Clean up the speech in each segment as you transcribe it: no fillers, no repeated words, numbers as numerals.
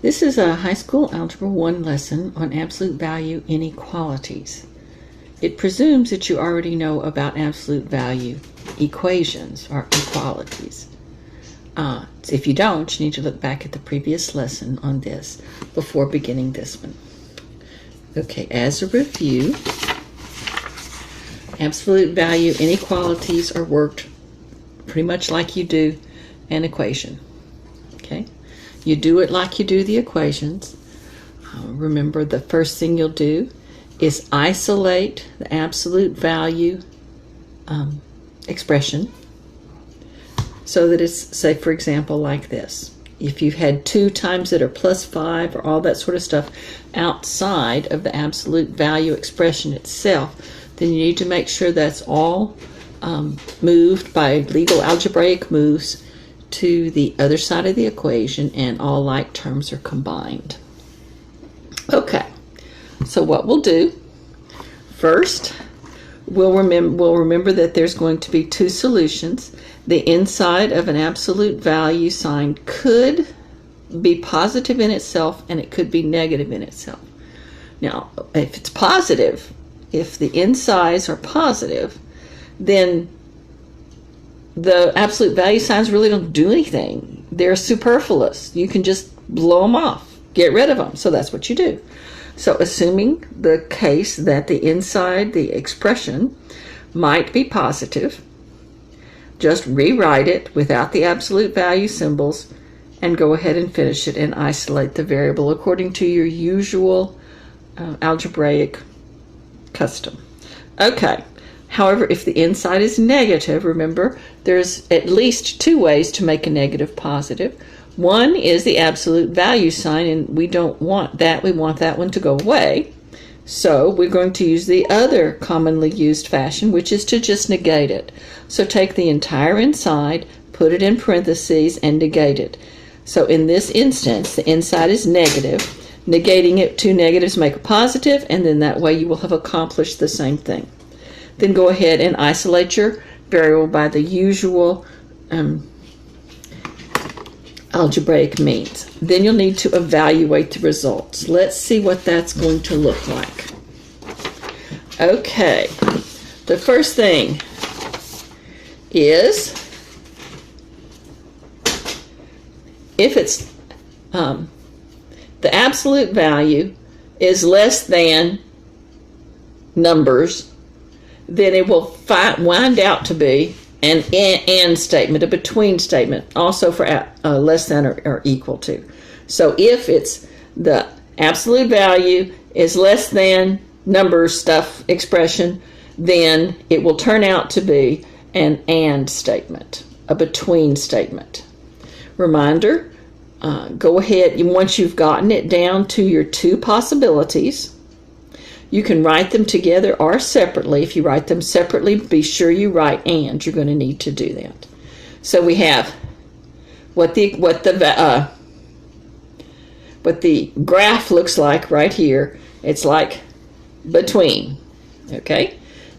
This is a high school Algebra I lesson on absolute value inequalities. It presumes that you already know about absolute value equations or equalities. If you don't, you need to look back at the previous lesson on this before beginning this one. Okay, as a review, absolute value inequalities are worked pretty much like you do an equation. Okay, you do it like you do the equations. Remember, the first thing you'll do is isolate the absolute value expression so that it's, say, for example, like this. If you've had 2 times that are plus 5 or all that sort of stuff outside of the absolute value expression itself, then you need to make sure that's all moved by legal algebraic moves to the other side of the equation, and all like terms are combined. Okay, so what we'll do first, we'll remember that there's going to be 2 solutions. The inside of an absolute value sign could be positive in itself, and it could be negative in itself. Now, if it's positive, if the insides are positive, then the absolute value signs really don't do anything. They're superfluous. You can just blow them off, get rid of them. So that's what you do. So assuming the case that the inside, the expression, might be positive, just rewrite it without the absolute value symbols and go ahead and finish it and isolate the variable according to your usual algebraic custom. Okay. However, if the inside is negative, remember, there's at least 2 ways to make a negative positive. One is the absolute value sign, and we don't want that. We want that one to go away. So we're going to use the other commonly used fashion, which is to just negate it. So take the entire inside, put it in parentheses, and negate it. So in this instance, the inside is negative. Negating it, 2 negatives make a positive, and then that way you will have accomplished the same thing. Then go ahead and isolate your variable by the usual algebraic means. Then you'll need to evaluate the results. Let's see what that's going to look like. Okay, the first thing is, if it's the absolute value is less than numbers, then it will wind out to be an and statement, a between statement, also for less than or equal to. So if it's the absolute value is less than number stuff expression, then it will turn out to be an and statement, a between statement. Reminder, go ahead, once you've gotten it down to your 2 possibilities, you can write them together or separately. If you write them separately, be sure you write and. You're going to need to do that. So we have what the graph looks like right here. It's like between. Okay.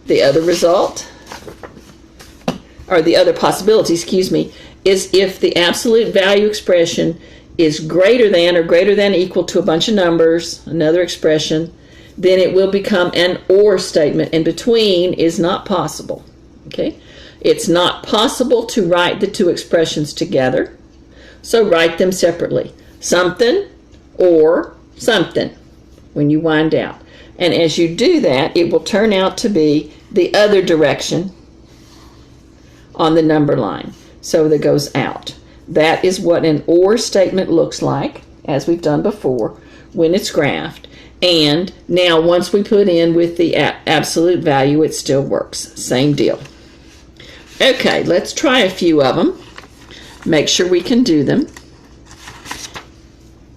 The other result, or the other possibility, excuse me, is if the absolute value expression is greater than or greater than equal to a bunch of numbers, another expression, then it will become an or statement, and between is not possible. Okay? It's not possible to write the 2 expressions together, so write them separately. Something or something when you wind out. And as you do that, it will turn out to be the other direction on the number line. So that goes out. That is what an or statement looks like, as we've done before, when it's graphed. And now once we put in with the absolute value, it still works. Same deal. Okay, let's try a few of them. Make sure we can do them.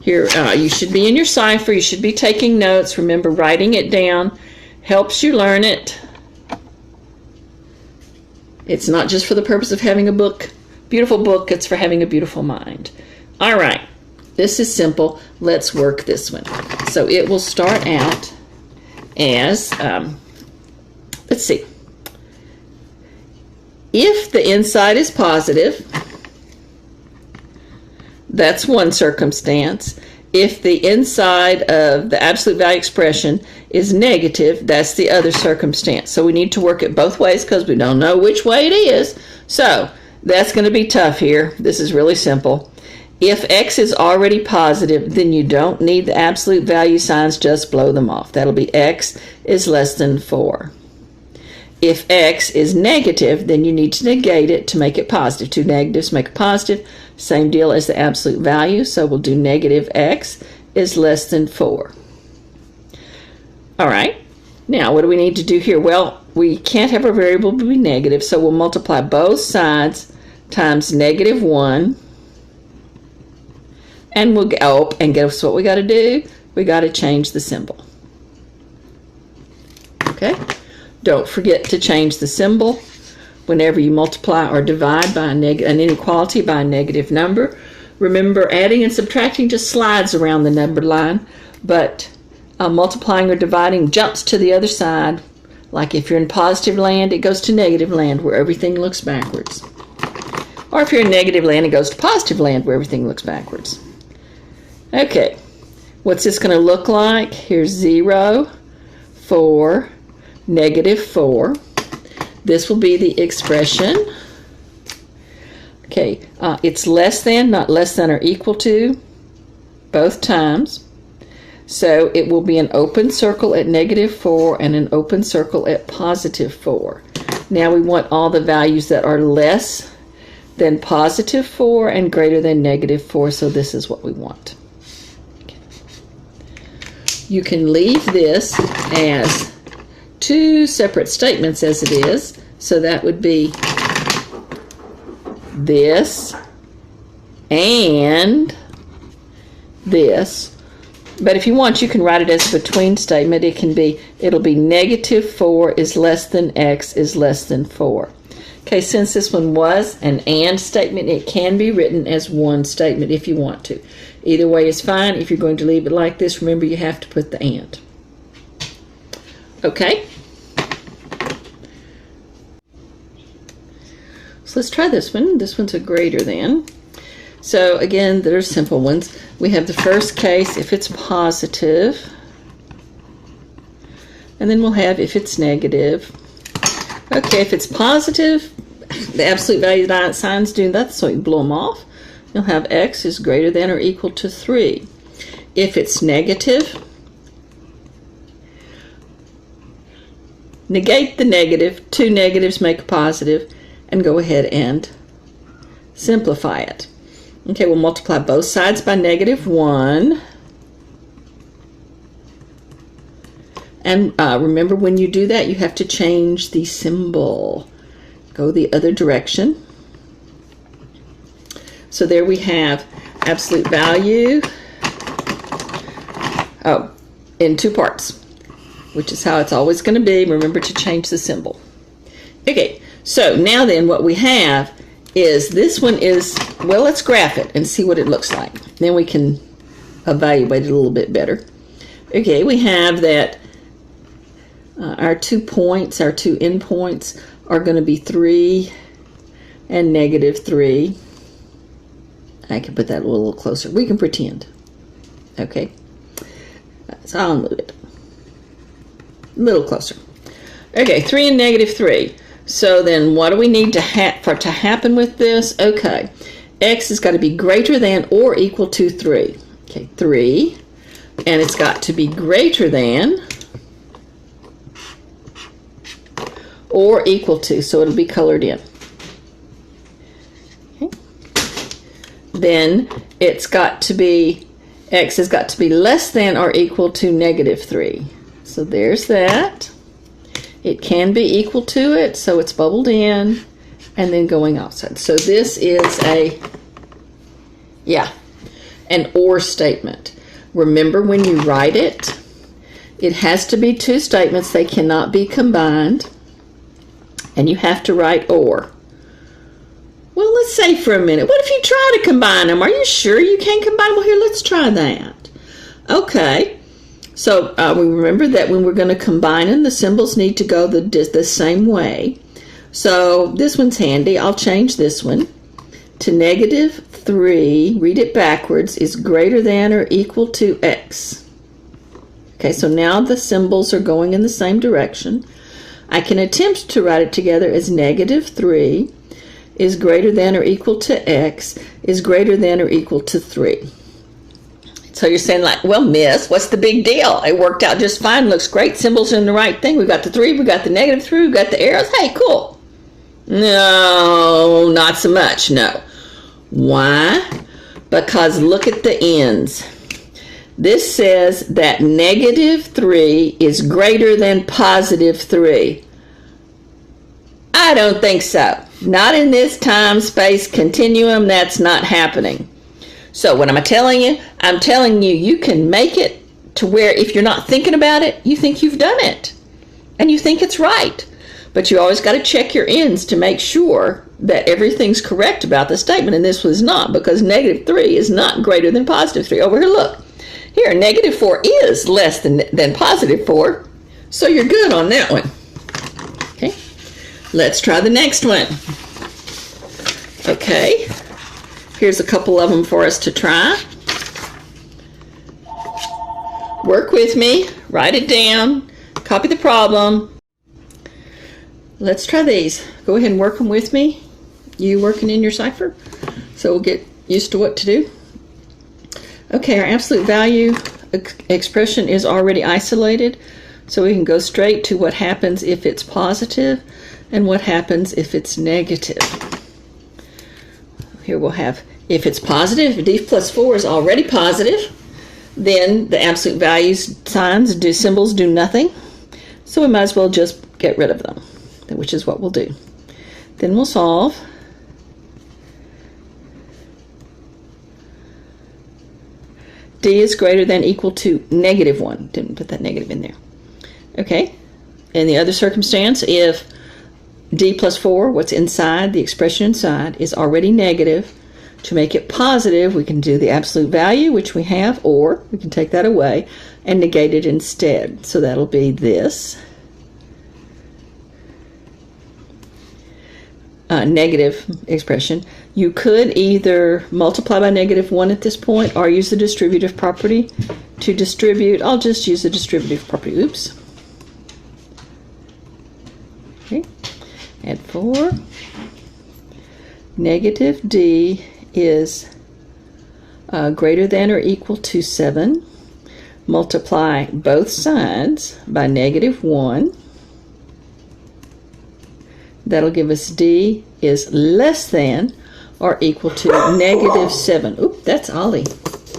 Here, you should be in your cipher. You should be taking notes. Remember, writing it down helps you learn it. It's not just for the purpose of having a book, beautiful book. It's for having a beautiful mind. All right. This is simple. Let's work this one. So it will start out as, let's see. If the inside is positive, That's one circumstance. If the inside of the absolute value expression is negative, that's the other circumstance. So we need to work it both ways because we don't know which way it is. So that's going to be tough here. This is really simple. If x is already positive, then you don't need the absolute value signs, just blow them off. That'll be x is less than 4. If x is negative, then you need to negate it to make it positive. Two negatives make a positive. Same deal as the absolute value. So we'll do negative x is less than 4. All right. Now, what do we need to do here? Well, we can't have a variable be negative, so we'll multiply both sides times negative 1. And we'll go, and guess what we got to do? We got to change the symbol. Okay? Don't forget to change the symbol whenever you multiply or divide by an inequality by a negative number. Remember, adding and subtracting just slides around the number line, but multiplying or dividing jumps to the other side. Like if you're in positive land, it goes to negative land where everything looks backwards. Or if you're in negative land, it goes to positive land where everything looks backwards. Okay, what's this going to look like? Here's 0, 4, negative 4. This will be the expression. Okay, it's less than, not less than or equal to, both times. So it will be an open circle at negative 4 and an open circle at positive 4. Now we want all the values that are less than positive 4 and greater than negative 4, so this is what we want. You can leave this as two separate statements as it is. So that would be this and this. But if you want, you can write it as a between statement. It'll be negative 4 is less than x is less than 4. Okay, since this one was an and statement, it can be written as one statement if you want to. Either way is fine. If you're going to leave it like this, remember you have to put the and. Okay? So let's try this one. This one's a greater than. So again, they're simple ones. We have the first case if it's positive, and then we'll have if it's negative. Okay, if it's positive, the absolute value signs do that, so you blow them off. You'll have x is greater than or equal to 3. If it's negative, negate the negative. Two negatives make a positive, and go ahead and simplify it. Okay, we'll multiply both sides by negative 1. And remember, when you do that, you have to change the symbol. Go the other direction. So there we have absolute value in two parts, which is how it's always going to be. Remember to change the symbol. Okay, so now then what we have is this one is, well, let's graph it and see what it looks like. Then we can evaluate it a little bit better. Okay, we have that our 2 points, our 2 endpoints are going to be 3 and negative 3. I can put that a little closer. We can pretend. Okay. So I'll move it a little closer. Okay, 3 and negative 3. So then what do we need to happen with this? Okay, x has got to be greater than or equal to 3. Okay, 3. And it's got to be greater than or equal to, so it'll be colored in. Okay. Then it's got to be, x has got to be less than or equal to negative 3. So there's that. It can be equal to it, so it's bubbled in and then going outside. So this is an or statement. Remember, when you write it, it has to be two statements. They cannot be combined. And you have to write or. Well, let's say for a minute, what if you try to combine them? Are you sure you can't combine them? Well, here, let's try that. Okay. So we remember that when we're going to combine them, the symbols need to go the same way. So this one's handy. I'll change this one. to negative 3, read it backwards, is greater than or equal to x. Okay, so now the symbols are going in the same direction. I can attempt to write it together as negative 3 is greater than or equal to x is greater than or equal to 3. So you're saying like, well, miss, what's the big deal? It worked out just fine, looks great, symbols are in the right thing. We've got the 3, we've got the negative 3, we've got the arrows. Hey, cool. No, not so much, no. Why? Because look at the ends. This says that negative 3 is greater than positive 3. I don't think so. Not in this time-space continuum. That's not happening. So what am I telling you? I'm telling you, you can make it to where if you're not thinking about it, you think you've done it. And you think it's right. But you always got to check your ends to make sure that everything's correct about the statement. And this was not, because negative 3 is not greater than positive 3. Over here, look. Here, negative 4 is less than positive 4. So you're good on that one. Okay. Let's try the next one. Okay. Here's a couple of them for us to try. Work with me. Write it down. Copy the problem. Let's try these. Go ahead and work them with me. You working in your cipher? So we'll get used to what to do. Okay, our absolute value expression is already isolated. So we can go straight to what happens if it's positive and what happens if it's negative. Here we'll have, if it's positive, d plus 4 is already positive, then the absolute values symbols do nothing. So we might as well just get rid of them, which is what we'll do. Then we'll solve. D is greater than or equal to negative 1. Didn't put that negative in there. Okay. In the other circumstance, if d plus 4, what's inside, the expression inside, is already negative, to make it positive, we can do the absolute value, which we have, or we can take that away and negate it instead. So that'll be this. Negative expression. You could either multiply by negative 1 at this point or use the distributive property to distribute. I'll just use the distributive property. Oops. Okay. Add 4. Negative d is greater than or equal to 7. Multiply both sides by negative 1. That'll give us d is less than or equal to negative 7. Oop, that's Ollie.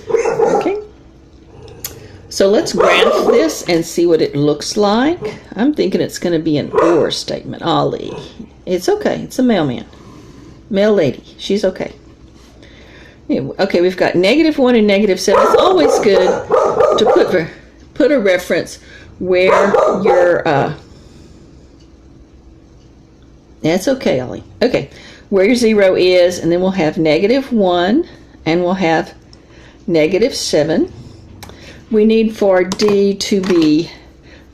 Okay. So let's graph this and see what it looks like. I'm thinking it's going to be an or statement. Ollie. It's okay. It's a mailman. Mail lady. She's okay. Okay, we've got negative 1 and negative 7. It's always good to put a reference where your that's okay, Ollie. Okay, where your 0 is, and then we'll have negative 1, and we'll have negative 7. We need for d to be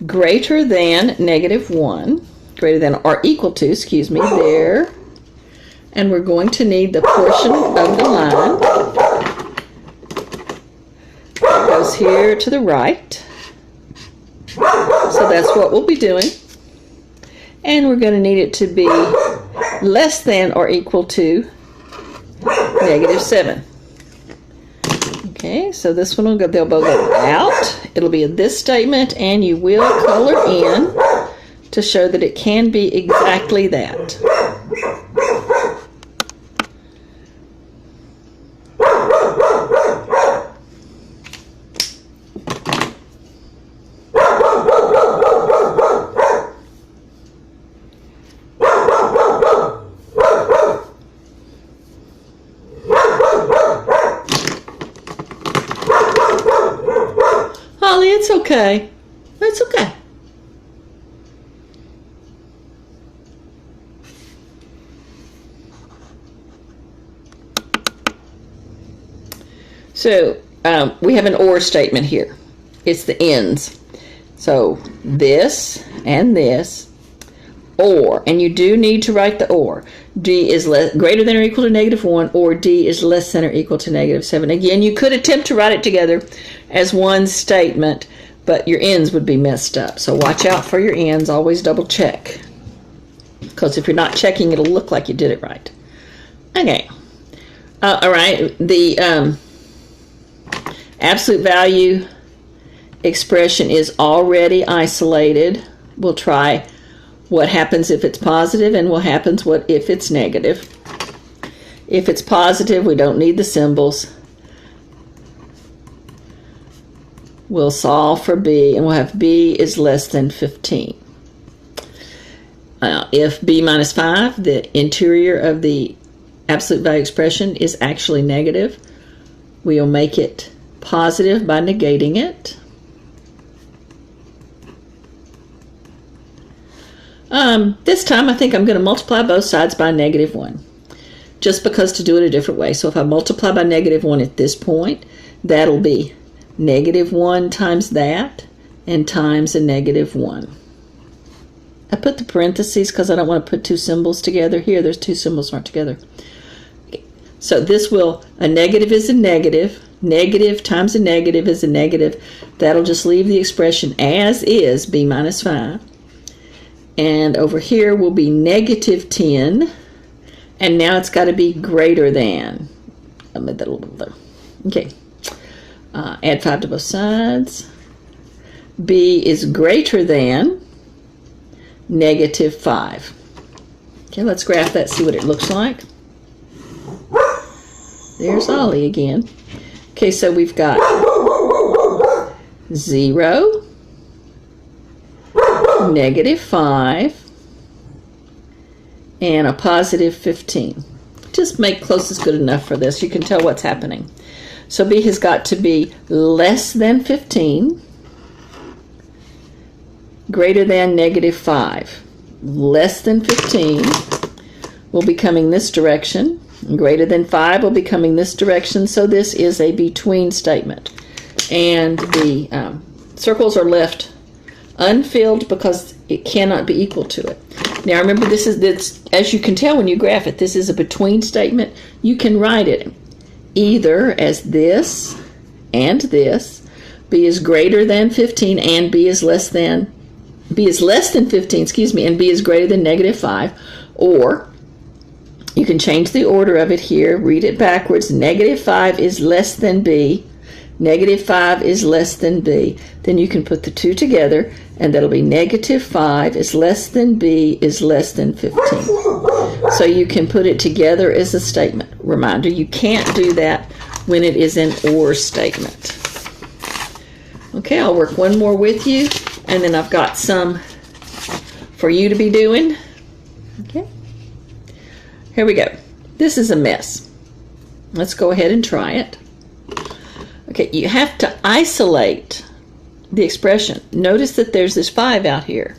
greater than negative 1, greater than or equal to, excuse me, there. And we're going to need the portion of the line that goes here to the right. So that's what we'll be doing. And we're going to need it to be less than or equal to negative 7. Okay, so this one will go, they'll both go out. It'll be this statement, and you will color in to show that it can be exactly that. Holly, it's okay. It's okay. So we have an or statement here. It's the ends. So this and this or, and you do need to write the or, D is greater than or equal to -1, or D is less than or equal to -7. Again, you could attempt to write it together as one statement, but your ends would be messed up. So watch out for your ends. Always double check, because if you're not checking, it'll look like you did it right. Okay. All right. The absolute value expression is already isolated. We'll try what happens if it's positive and what happens if it's negative. If it's positive, we don't need the symbols. We'll solve for b, and we'll have b is less than 15. If b minus 5, the interior of the absolute value expression, is actually negative, we'll make it positive by negating it. This time I think I'm going to multiply both sides by -1, just because to do it a different way. So if I multiply by -1 at this point, that'll be -1 times that, and times a -1. I put the parentheses because I don't want to put two symbols together. Here, there's two symbols aren't together. Okay. So this will, a negative is a negative. Negative times a negative is a negative. That'll just leave the expression as is, b minus 5. And over here will be -10. And now it's got to be greater than. I'll make that a little bit there. Okay. Add 5 to both sides. B is greater than -5. Okay, let's graph that, see what it looks like. There's Ollie again. Okay, so we've got 0, -5, and a +15. Just make close is good enough for this. You can tell what's happening. So b has got to be less than 15, greater than -5. Less than 15 will be coming this direction, and greater than 5 will be coming this direction, so this is a between statement. And the circles are left unfilled because it cannot be equal to it. Now remember, this, as you can tell when you graph it, this is a between statement. You can write it either as this and this. B is greater than 15 and b is less than 15, excuse me, and b is greater than -5. Or you can change the order of it here, read it backwards. -5 is less than b, -5 is less than b. Then you can put the two together, and that'll be -5 is less than b is less than 15. So you can put it together as a statement. Reminder, you can't do that when it is an or statement. Okay, I'll work one more with you, and then I've got some for you to be doing. Okay, here we go. This is a mess. Let's go ahead and try it. Okay, you have to isolate the expression. Notice that there's this 5 out here.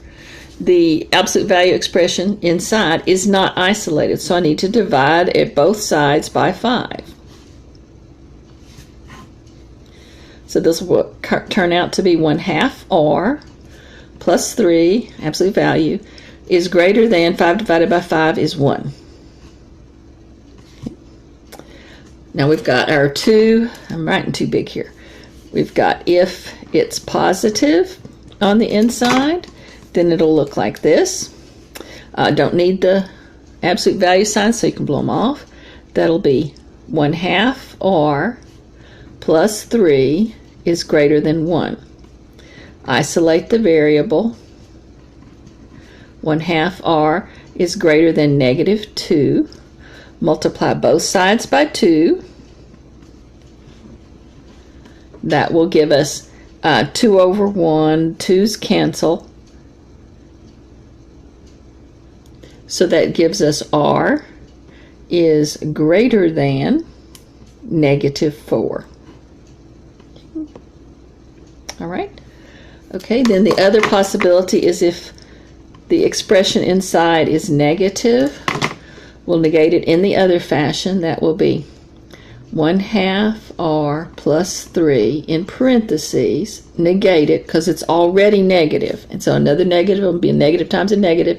The absolute value expression inside is not isolated, so I need to divide at both sides by 5. So this will turn out to be 1/2 r plus 3, absolute value, is greater than 5 divided by 5 is 1. Now we've got our 2, I'm writing too big here. We've got if it's positive on the inside, then it'll look like this. Don't need the absolute value sign, so you can blow them off. That'll be 1/2 r plus 3 is greater than 1. Isolate the variable. 1/2 r is greater than -2. Multiply both sides by 2. That will give us 2 over 1. 2's cancel. So that gives us r is greater than -4. All right. Okay, then the other possibility is if the expression inside is negative, we'll negate it in the other fashion. That will be 1/2 r plus 3 in parentheses, negate it because it's already negative. And so another negative will be a negative times a negative.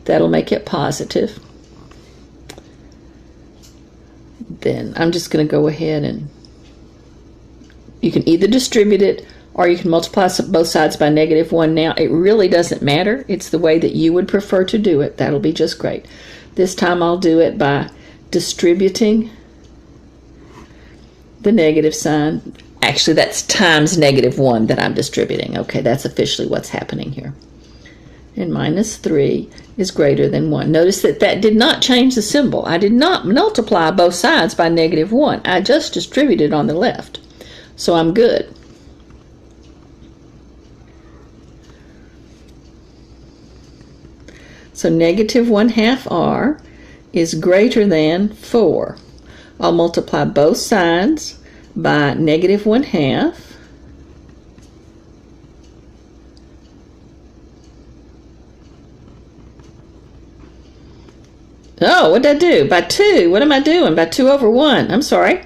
That'll make it positive. Then I'm just going to go ahead and you can either distribute it or you can multiply both sides by -1. Now, it really doesn't matter. It's the way that you would prefer to do it. That'll be just great. This time I'll do it by distributing the negative sign. Actually, that's times -1 that I'm distributing. Okay, that's officially what's happening here. And -3 is greater than 1. Notice that that did not change the symbol. I did not multiply both sides by -1. I just distributed on the left. So I'm good. So -1/2 r is greater than 4. I'll multiply both sides by -1/2. Oh, what did I do? By 2. What am I doing? By 2 over 1. I'm sorry.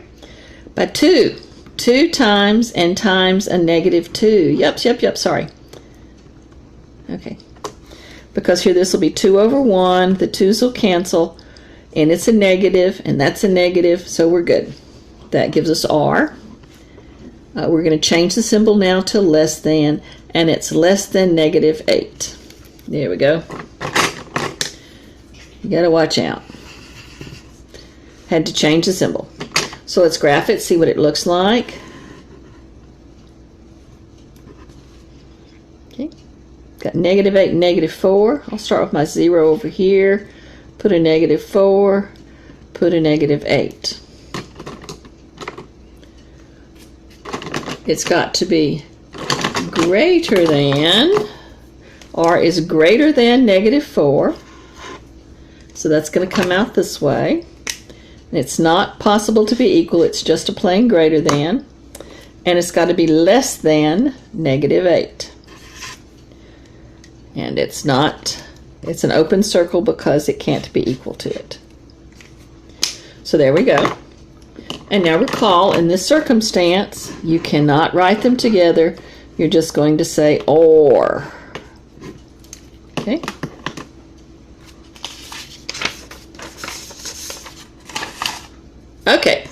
By 2. 2 times and times a -2. Yep, sorry. Okay. Because here this will be 2 over 1. The 2's will cancel. And it's a negative, and that's a negative, so we're good. That gives us r. We're going to change the symbol now to less than, and it's less than -8. There we go. You got to watch out. Had to change the symbol. So let's graph it, see what it looks like. Okay. Got -8 and -4. I'll start with my 0 over here. Put a -4. Put a -8. It's got to be greater than, r is greater than -4. So that's going to come out this way. It's not possible to be equal, it's just a plain greater than. And it's got to be less than -8. And it's not, it's an open circle because it can't be equal to it. So there we go. And now recall, in this circumstance, you cannot write them together. You're just going to say or. Okay? Okay,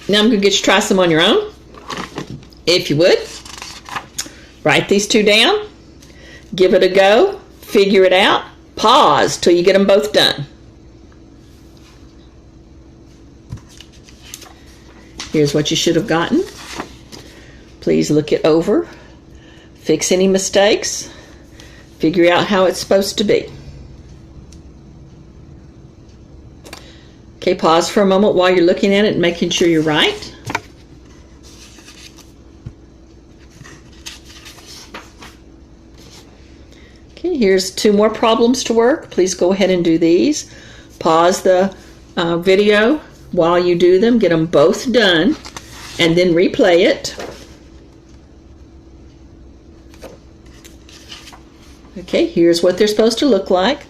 now I'm going to get you to try some on your own. If you would, write these two down, give it a go, figure it out, pause till you get them both done. Here's what you should have gotten. Please look it over, fix any mistakes, figure out how it's supposed to be. Okay, pause for a moment while you're looking at it and making sure you're right. Okay, here's 2 more problems to work. Please go ahead and do these. Pause the video while you do them. Get them both done and then replay it. Okay, here's what they're supposed to look like.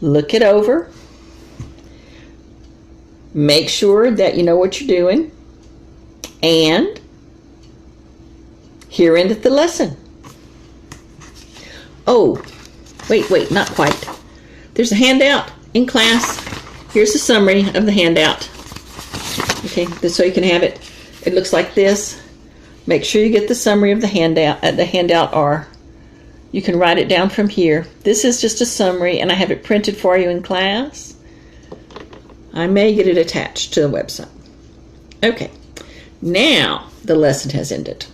Look it over. Make sure that you know what you're doing, and here endeth the lesson. Oh, wait, not quite. There's a handout in class. Here's the summary of the handout. Okay, so you can have it. It looks like this. Make sure you get the summary of the handout. The handout R. You can write it down from here. This is just a summary, and I have it printed for you in class. I may get it attached to the website. Okay, now the lesson has ended.